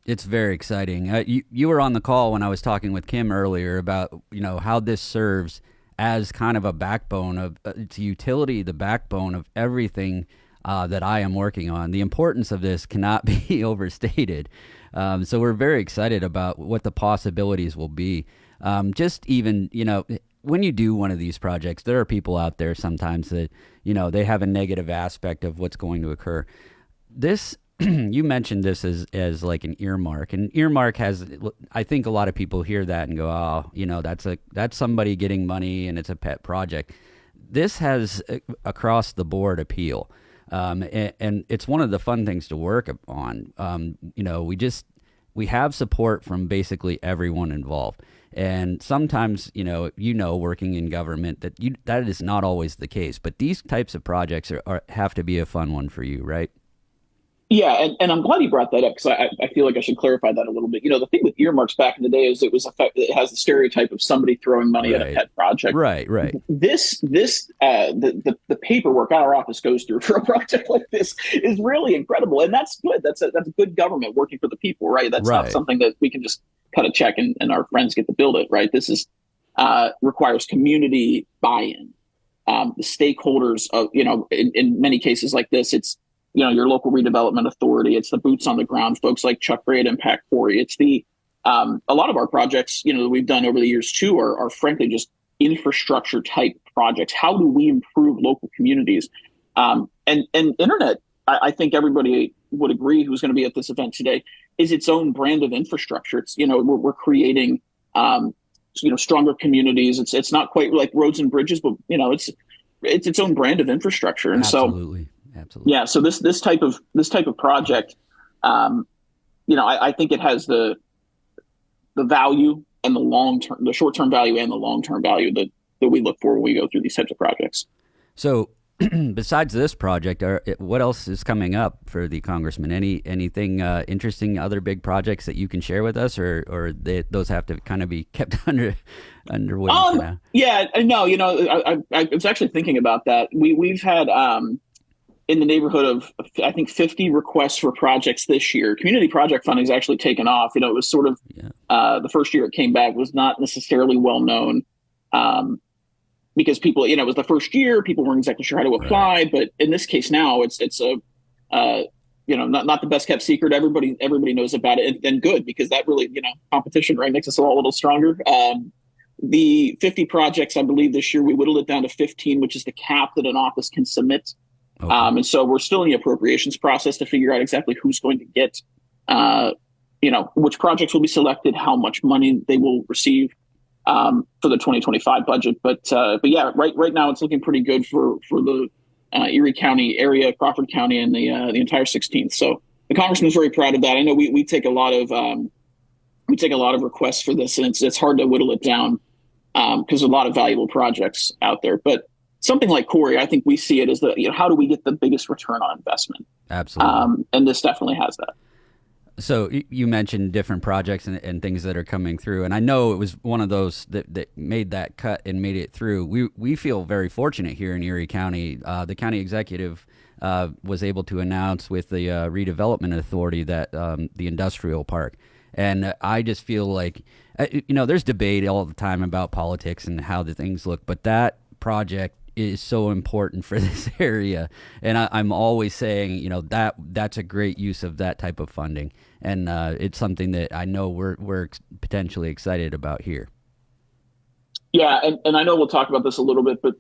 [SPEAKER 2] It's very exciting. You were on the call when I was talking with Kim earlier about, how this serves as kind of a backbone of it's a utility, the backbone of everything that I am working on. The importance of this cannot be overstated. So we're very excited about what the possibilities will be. Just even, when you do one of these projects, there are people out there sometimes that, they have a negative aspect of what's going to occur. This, you mentioned this as like an earmark, and earmark has, I think a lot of people hear that and go, oh, that's somebody getting money and it's a pet project. This has across the board appeal. And it's one of the fun things to work on. We have support from basically everyone involved. And sometimes, working in government that is not always the case, but these types of projects have to be a fun one for you, right?
[SPEAKER 4] Yeah, and I'm glad you brought that up because I feel like I should clarify that a little bit. The thing with earmarks back in the day is it has the stereotype of somebody throwing money at a pet project.
[SPEAKER 2] Right.
[SPEAKER 4] The paperwork our office goes through for a project like this is really incredible, and that's good. That's good government working for the people, right? That's not something that we can just cut a check and our friends get to build it, right? This is requires community buy-in. The stakeholders of in many cases like this, it's your local redevelopment authority. It's the boots on the ground folks like Chuck Gray at Impact Corey. It's a lot of our projects, that we've done over the years too, are frankly just infrastructure type projects. How do we improve local communities? And internet, I think everybody would agree who's going to be at this event today, is its own brand of infrastructure. It's, we're creating, stronger communities. It's not quite like roads and bridges, but it's its own brand of infrastructure. And
[SPEAKER 2] Absolutely.
[SPEAKER 4] Yeah. So this type of project, I think it has the value and the short-term value and the long-term value that we look for when we go through these types of projects.
[SPEAKER 2] So besides this project, what else is coming up for the congressman? Anything interesting, other big projects that you can share with us, or those have to kind of be kept underway for now?
[SPEAKER 4] Yeah, no, I was actually thinking about that. We've had in the neighborhood of, I think, 50 requests for projects this year. Community project funding has actually taken off. It was sort of the first year it came back was not necessarily well known. Because people, it was the first year, people weren't exactly sure how to apply. Right. But in this case now, it's not the best kept secret. Everybody knows about it, and good, because that really, competition, right, makes us all a little stronger. The 50 projects, I believe this year, we whittled it down to 15, which is the cap that an office can submit. Okay. And so we're still in the appropriations process to figure out exactly who's going to get, which projects will be selected, how much money they will receive. For the 2025 budget, but yeah, right now it's looking pretty good for the Erie County area, Crawford County, and the entire 16th. So the congressman's very proud of that. I know we take a lot of requests for this, and it's hard to whittle it down because there's a lot of valuable projects out there. But something like Corey, I think we see it as how do we get the biggest return on investment?
[SPEAKER 2] Absolutely,
[SPEAKER 4] and this definitely has that.
[SPEAKER 2] So you mentioned different projects and things that are coming through, and I know it was one of those that made that cut and made it through. We feel very fortunate here in Erie County. The county executive was able to announce with the redevelopment authority that the industrial park, and I just feel like there's debate all the time about politics and how the things look, but that project is so important for this area, and I'm always saying that's a great use of that type of funding, and it's something that I know we're potentially excited about here.
[SPEAKER 4] Yeah, and I know we'll talk about this a little bit, but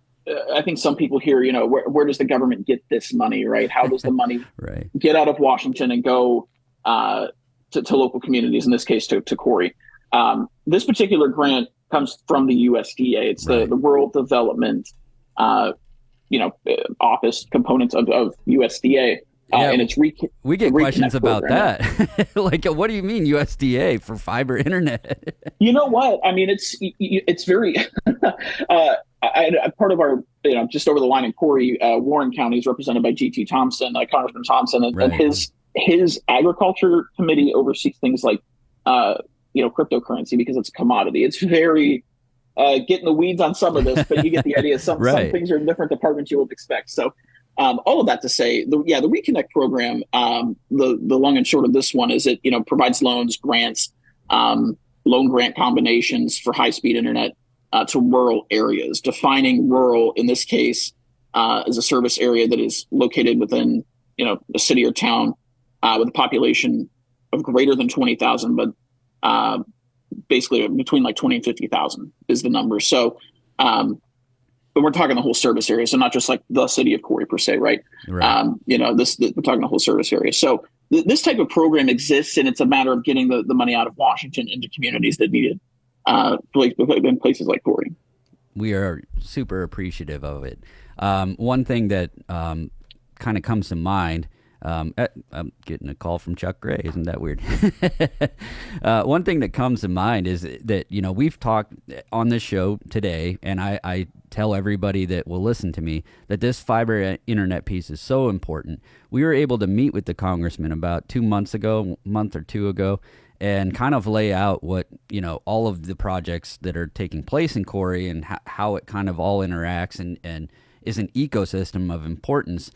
[SPEAKER 4] I think some people hear, where does the government get this money, right? How does the money
[SPEAKER 2] right.
[SPEAKER 4] get out of Washington and go to local communities? In this case, to Corey. This particular grant comes from the USDA. It's right. the Rural Development office components of USDA.
[SPEAKER 2] And
[SPEAKER 4] it's
[SPEAKER 2] we get questions about that. Like, what do you mean USDA for fiber internet?
[SPEAKER 4] You know what? I mean, it's very part of our, just over the line in Corey, Warren County is represented by G.T. Thompson, Congressman Thompson, and,
[SPEAKER 2] right.
[SPEAKER 4] and his agriculture committee oversees things like, cryptocurrency, because it's a commodity. It's very, get in the weeds on some of this, but you get the idea. Some things are in different departments you would expect. So all of that to say, the Reconnect program, the long and short of this one is it, provides loans, grants, loan grant combinations for high-speed internet to rural areas, defining rural in this case as a service area that is located within, a city or town with a population of greater than 20,000, but basically between like 20 and 50,000 is the number. So, but we're talking the whole service area. So not just like the city of Corey per se, right?
[SPEAKER 2] Right.
[SPEAKER 4] We're talking the whole service area. So this type of program exists, and it's a matter of getting the money out of Washington into communities that need it, in places like Corey.
[SPEAKER 2] We are super appreciative of it. One thing that kind of comes to mind, I'm getting a call from Chuck Gray. Isn't that weird? One thing that comes to mind is that, we've talked on this show today, and I tell everybody that will listen to me that this fiber internet piece is so important. We were able to meet with the congressman about 2 months ago, a month or two ago, and kind of lay out what, all of the projects that are taking place in Corey and how it kind of all interacts and is an ecosystem of importance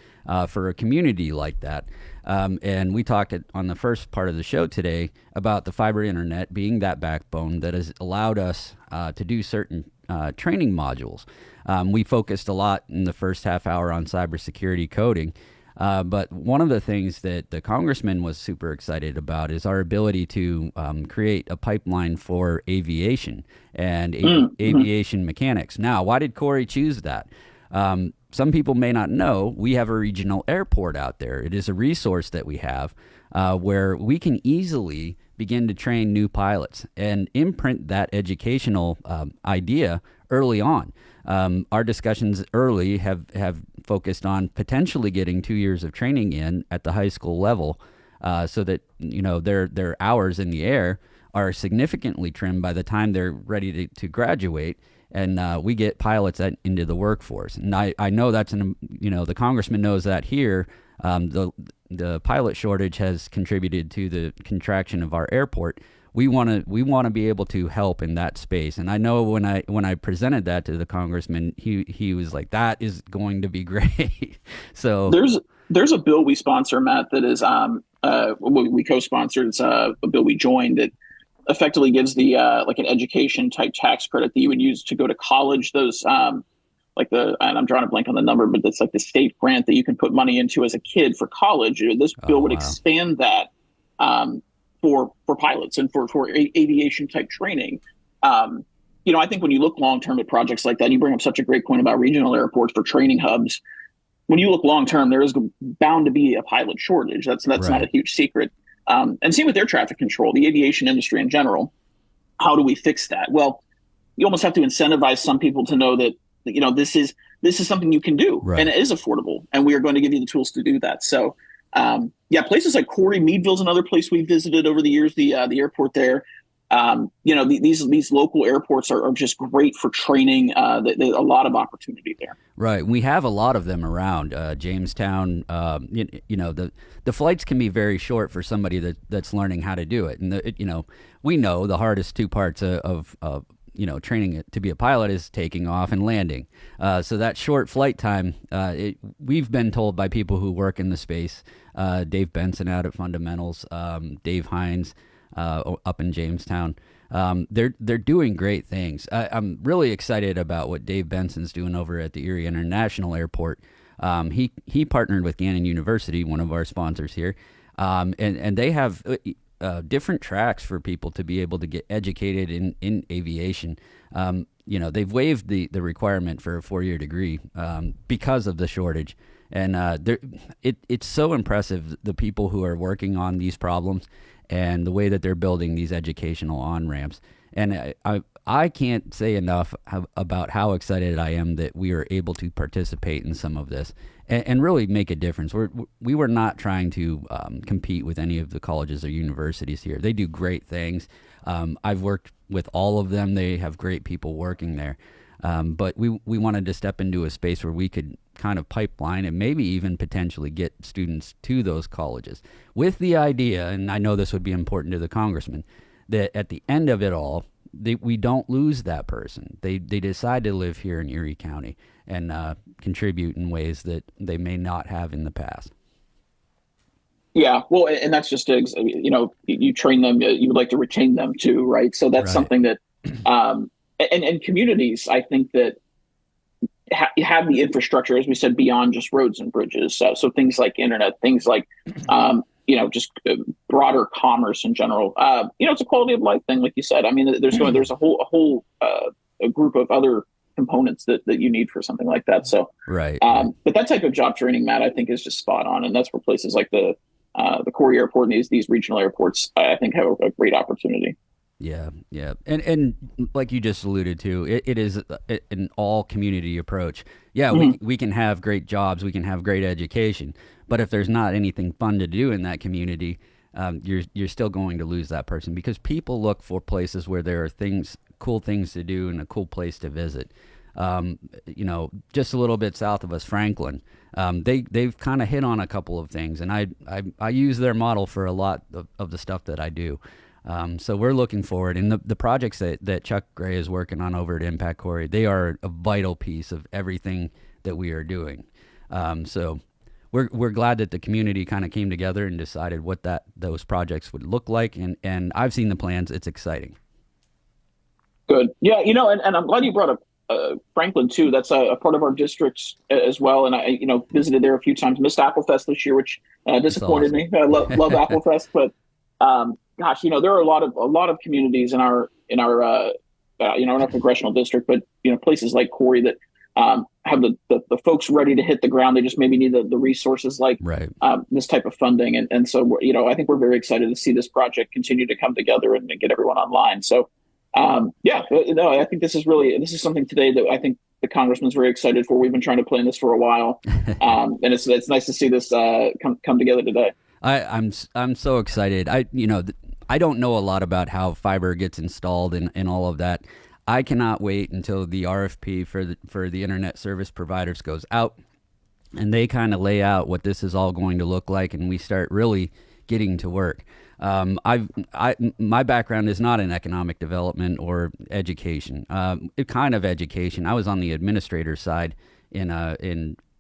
[SPEAKER 2] for a community like that. And we talked on the first part of the show today about the fiber internet being that backbone that has allowed us to do certain training modules. We focused a lot in the first half hour on cybersecurity coding. But one of the things that the congressman was super excited about is our ability to create a pipeline for aviation and aviation mechanics. Now, why did Corey choose that? Some people may not know we have a regional airport out there. It is a resource that we have where we can easily begin to train new pilots and imprint that educational idea early on. Our discussions early have focused on potentially getting 2 years of training in at the high school level so that their hours in the air are significantly trimmed by the time they're ready to graduate. And we get pilots into the workforce. And I know that's the congressman knows that here. The pilot shortage has contributed to the contraction of our airport. We want to be able to help in that space. And I know when I presented that to the congressman, he was like, that is going to be great. So
[SPEAKER 4] there's a bill we sponsor, Matt, that is we co-sponsored. It's a bill we joined that effectively gives the like an education type tax credit that you would use to go to college. Those and I'm drawing a blank on the number, but it's like the state grant that you can put money into as a kid for college. This bill would expand that for pilots and for aviation type training. I think when you look long term at projects like that, you bring up such a great point about regional airports for training hubs. When you look long term, there is bound to be a pilot shortage. That's right. Not a huge secret. And same with air traffic control, the aviation industry in general. How do we fix that? Well, you almost have to incentivize some people to know that this is something you can do, right, and it is affordable, and we are going to give you the tools to do that. So, places like Corey, Meadville's another place we visited over the years. The airport there, these local airports are just great for training. There's a lot of opportunity there.
[SPEAKER 2] Right, we have a lot of them around Jamestown. The flights can be very short for somebody that's learning how to do it, and we know the hardest two parts of training it to be a pilot is taking off and landing. So that short flight time, we've been told by people who work in the space, Dave Benson out at Fundamentals, Dave Hines up in Jamestown, they're doing great things. I'm really excited about what Dave Benson's doing over at the Erie International Airport. He partnered with Gannon University, one of our sponsors here, and they have different tracks for people to be able to get educated in aviation. They've waived the requirement for a 4-year degree because of the shortage. And it's so impressive, the people who are working on these problems and the way that they're building these educational on-ramps. And I can't say enough about how excited I am that we are able to participate in some of this and really make a difference. We were not trying to compete with any of the colleges or universities here. They do great things. I've worked with all of them. They have great people working there. But we wanted to step into a space where we could kind of pipeline and maybe even potentially get students to those colleges with the idea, and I know this would be important to the congressman, that at the end of it all, we don't lose that person. They decide to live here in Erie County and contribute in ways that they may not have in the past.
[SPEAKER 4] Yeah, well, and that's just, you train them, you would like to retain them too, right? So that's right. Something that, and communities, I think that have the infrastructure, as we said, beyond just roads and bridges. So things like internet, things like, just broader commerce in general. It's a quality of life thing, like you said. I mean, there's a whole a group of other components that you need for something like that. So,
[SPEAKER 2] right.
[SPEAKER 4] But that type of job training, Matt, I think is just spot on, and that's where places like the Corey Airport and these regional airports, I think, have a great opportunity.
[SPEAKER 2] Yeah. And like you just alluded to, it is an all community approach. Yeah, we can have great jobs, we can have great education, but if there's not anything fun to do in that community, you're still going to lose that person, because people look for places where there are cool things to do and a cool place to visit. Just a little bit south of us, Franklin, they've kind of hit on a couple of things, and I use their model for a lot of the stuff that I do. So we're looking forward, and the projects that Chuck Gray is working on over at Impact Corey, they are a vital piece of everything that we are doing. So we're glad that the community kind of came together and decided what those projects would look like, and I've seen the plans. It's exciting.
[SPEAKER 4] Good. Yeah, and I'm glad you brought up Franklin too. That's a part of our district as well, and I visited there a few times. Missed Applefest this year, which disappointed me. I love Applefest, but gosh, there are a lot of communities in our congressional district, but places like Corey that have the folks ready to hit the ground. They just maybe need the resources like this type of funding, and so I think we're very excited to see this project continue to come together and get everyone online. So I think this is something today that I think the congressman's very excited for. We've been trying to plan this for a while, and it's nice to see this come together today.
[SPEAKER 2] I'm so excited. I don't know a lot about how fiber gets installed and all of that. I cannot wait until the RFP for the internet service providers goes out and they kind of lay out what this is all going to look like, and we start really getting to work. My background is not in economic development or education. Kind of education. I was on the administrator side in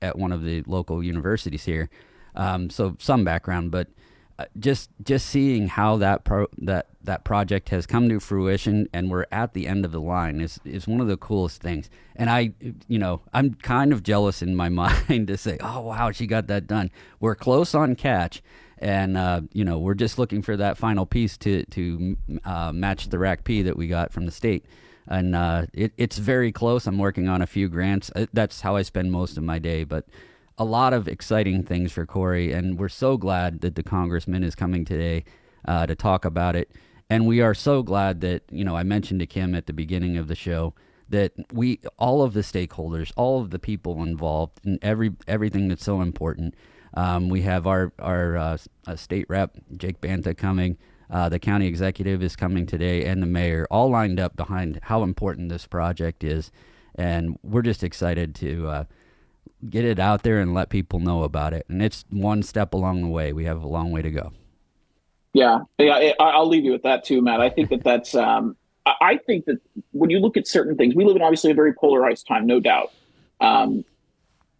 [SPEAKER 2] at one of the local universities here, so some background. But just seeing how that project has come to fruition and we're at the end of the line is one of the coolest things. And I'm kind of jealous in my mind to say, oh wow, she got that done. We're close on catch, and we're just looking for that final piece to match the RAC P that we got from the state. And it's very close. I'm working on a few grants. That's how I spend most of my day, but a lot of exciting things for Corey, and we're so glad that the congressman is coming today to talk about it. And we are so glad that, I mentioned to Kim at the beginning of the show that all of the stakeholders, all of the people involved in everything that's so important. We have our state rep, Jake Banta, coming. The county executive is coming today, and the mayor, all lined up behind how important this project is. And we're just excited to get it out there and let people know about it. And it's one step along the way. We have a long way to go.
[SPEAKER 4] Yeah. I'll leave you with that too, Matt. I think that's, I think that when you look at certain things, we live in obviously a very polarized time, no doubt. But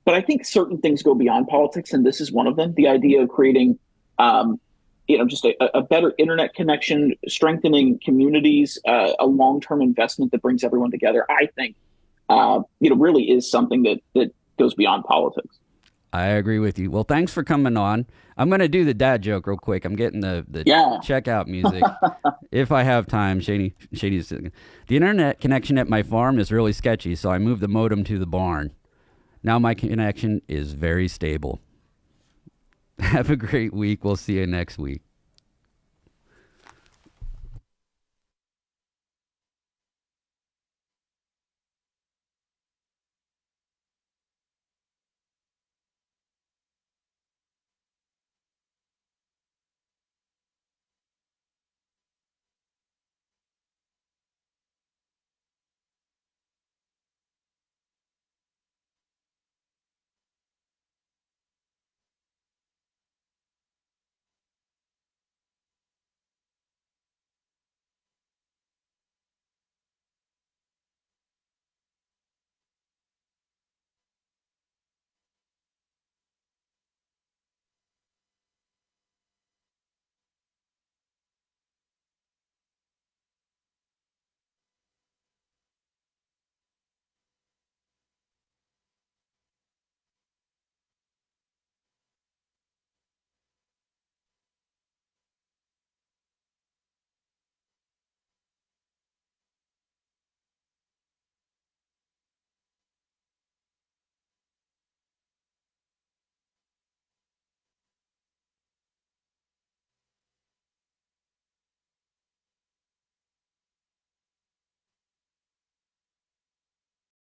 [SPEAKER 4] I think certain things go beyond politics, and this is one of them. The idea of creating, just a better internet connection, strengthening communities, a long-term investment that brings everyone together. I think, really is something that goes beyond politics.
[SPEAKER 2] I agree with you. Well, thanks for coming on. I'm going to do the dad joke real quick. I'm getting the checkout music. If I have time, Shady's. The internet connection at my farm is really sketchy, so I moved the modem to the barn. Now my connection is very stable. Have a great week. We'll see you next week.